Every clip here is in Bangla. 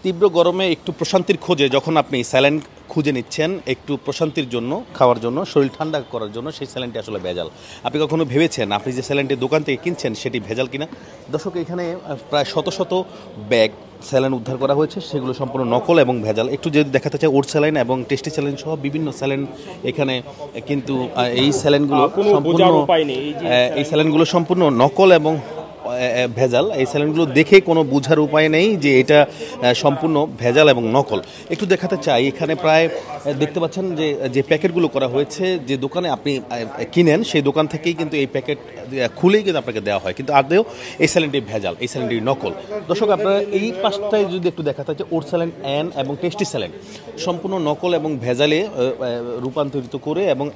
তীব্র গরমে একটু প্রশান্তির খোঁজে যখন আপনি স্যালাইন খুঁজে নিচ্ছেন একটু প্রশান্তির জন্য, খাওয়ার জন্য, শরীর ঠান্ডা করার জন্য, সেই স্যালাইনটি আসলে ভেজাল। আপনি কখনো ভেবেছেন আপনি যে স্যালাইনটি দোকান থেকে কিনছেন সেটি ভেজাল কিনা? দর্শক, এখানে প্রায় শত শত ব্যাগ স্যালাইন উদ্ধার করা হয়েছে, সেগুলো সম্পূর্ণ নকল এবং ভেজাল। একটু যদি দেখাতে চাই, ওট স্যালাইন এবং টেস্টি স্যালাইন সহ বিভিন্ন স্যালাইন এখানে, কিন্তু এই স্যালাইনগুলো সম্পূর্ণ নকল এবং ভেজাল। এই স্যালাইনগুলো দেখে কোনো বোঝার উপায় নেই যে এটা সম্পূর্ণ ভেজাল এবং নকল। একটু দেখাতে চাই, এখানে প্রায় দেখতে পাচ্ছেন যে যে প্যাকেটগুলো করা হয়েছে, যে দোকানে আপনি কিনেন সেই দোকান থেকেই কিন্তু এই প্যাকেট খুলেই কিন্তু আপনাকে দেওয়া হয়, কিন্তু আদৌ এই স্যালাইনটি ভেজাল, এই স্যালাইনটি নকল। দর্শক, আপনারা এই পাশটায় যদি একটু দেখাতে চাই, ওট স্যালাইন অ্যান এবং টেস্টি স্যালাইন সম্পূর্ণ নকল এবং ভেজালে রূপান্তরিত করে, এবং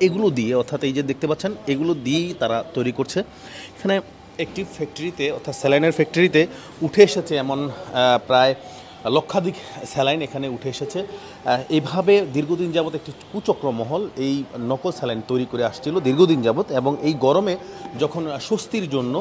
এগুলো দিয়ে, অর্থাৎ এই যে দেখতে পাচ্ছেন এগুলো দিয়েই তারা তৈরি করছে। এখানে একটি ফ্যাক্টরিতে, অর্থাৎ স্যালাইনের ফ্যাক্টরিতে উঠে এসেছে এমন প্রায় লক্ষাধিক স্যালাইন এখানে উঠে এসেছে। এইভাবে দীর্ঘদিন যাবৎ একটি কুচক্র মহল এই নকল স্যালাইন তৈরি করে আসছিল দীর্ঘদিন যাবৎ, এবং এই গরমে যখন স্বস্তির জন্য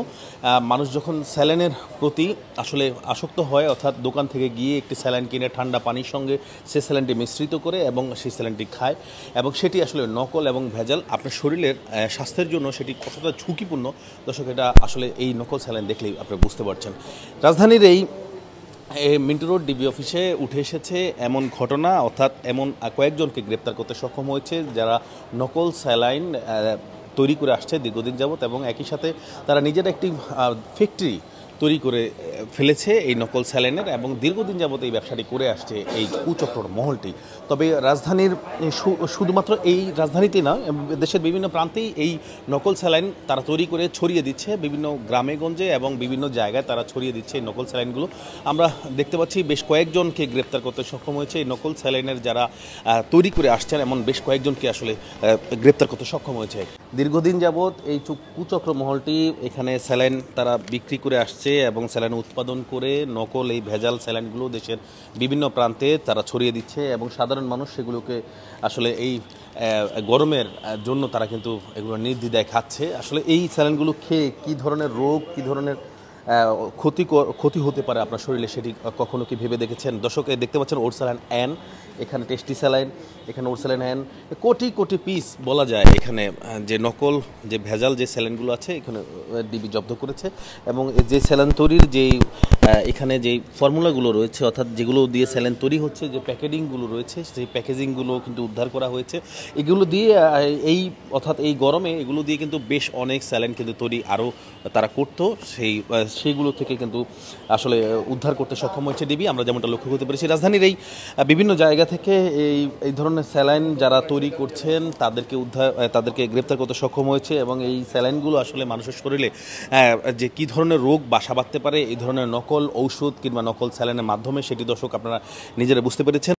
মানুষ যখন স্যালাইনের প্রতি আসলে আসক্ত হয়, অর্থাৎ দোকান থেকে গিয়ে একটি স্যালাইন কিনে ঠান্ডা পানির সঙ্গে সে স্যালাইনটি মিশ্রিত করে এবং সেই স্যালাইনটি খায়, এবং সেটি আসলে নকল এবং ভেজাল, আপনার শরীরের স্বাস্থ্যের জন্য সেটি কতটা ঝুঁকিপূর্ণ, দর্শক এটা আসলে এই নকল স্যালাইন দেখলেই আপনি বুঝতে পারছেন। রাজধানীর এই মিন্টু রোড ডিবি অফিসে উঠে এসেছে এমন ঘটনা, অর্থাৎ এমন কয়েকজনকে গ্রেপ্তার করতে সক্ষম হয়েছে যারা নকল স্যালাইন তৈরি করে আসছে দীর্ঘদিন যাবৎ, এবং একই সাথে তারা নিজের একটি ফ্যাক্টরি তৈরি করে ফেলেছে এই নকল স্যালাইনের, এবং দীর্ঘদিন যাবৎ এই ব্যবসাটি করে আসছে এই কুচক্র মহলটি। তবে রাজধানীর শুধুমাত্র এই রাজধানীতে না, দেশের বিভিন্ন প্রান্তেই এই নকল স্যালাইন তারা তৈরি করে ছড়িয়ে দিচ্ছে, বিভিন্ন গ্রামে গঞ্জে এবং বিভিন্ন জায়গায় তারা ছড়িয়ে দিচ্ছে এই নকল স্যালাইনগুলো। আমরা দেখতে পাচ্ছি বেশ কয়েকজনকে গ্রেপ্তার করতে সক্ষম হয়েছে এই নকল স্যালাইনের যারা তৈরি করে আসছেন, এমন বেশ কয়েকজনকে আসলে গ্রেপ্তার করতে সক্ষম হয়েছে। দীর্ঘদিন যাবৎ এই কুচক্র মহলটি এখানে স্যালাইন তারা বিক্রি করে আসছে এবং স্যালাইন উৎপাদন করে নকল এই ভেজাল স্যালাইনগুলো দেশের বিভিন্ন প্রান্তে তারা ছড়িয়ে দিচ্ছে, এবং সাধারণ মানুষ সেগুলোকে আসলে এই গরমের জন্য তারা কিন্তু এগুলো নির্দ্বিধায় খাচ্ছে। আসলে এই স্যালাইনগুলো খেয়ে কী ধরনের রোগ, কী ধরনের ক্ষতি হতে পারে আপনার শরীরে, সেটি কখনো কি ভেবে দেখেছেন? দর্শক, দেখতে পাচ্ছেন ওট স্যালাইন অ্যান, এখানে টেস্টি স্যালাইন, এখানে ওট saline an, crore crore piece বলা যায় এখানে যে নকল যে ভেজাল যে স্যালাইনগুলো আছে এখানে ডিবি জব্দ করেছে, এবং যে স্যালাইন তৈরির যেই এখানে যেই ফর্মুলাগুলো রয়েছে, অর্থাৎ যেগুলো দিয়ে স্যালাইন তৈরি হচ্ছে, যে প্যাকেজিংগুলো রয়েছে সেই প্যাকেজিংগুলো কিন্তু উদ্ধার করা হয়েছে। এগুলো দিয়ে অর্থাৎ এই গরমে এগুলো দিয়ে কিন্তু বেশ অনেক স্যালাইন কিন্তু তৈরি আরও তারা করতো, সেইগুলো থেকে কিন্তু আসলে উদ্ধার করতে সক্ষম হয়েছে ডিবি। আমরা যেমনটা লক্ষ্য করতে পেরেছি, রাজধানীর এই বিভিন্ন জায়গা থেকে এই ধরনের স্যালাইন যারা তৈরি করছেন তাদেরকে গ্রেপ্তার করতে সক্ষম হয়েছে, এবং এই স্যালাইনগুলো আসলে মানুষের শরীরে যে কী ধরনের রোগ বাসা বাঁধতে পারে এই ধরনের নকল ঔষধ কিংবা নকল স্যালাইনের মাধ্যমে, সেটি দর্শক আপনারা নিজেরা বুঝতে পেরেছেন।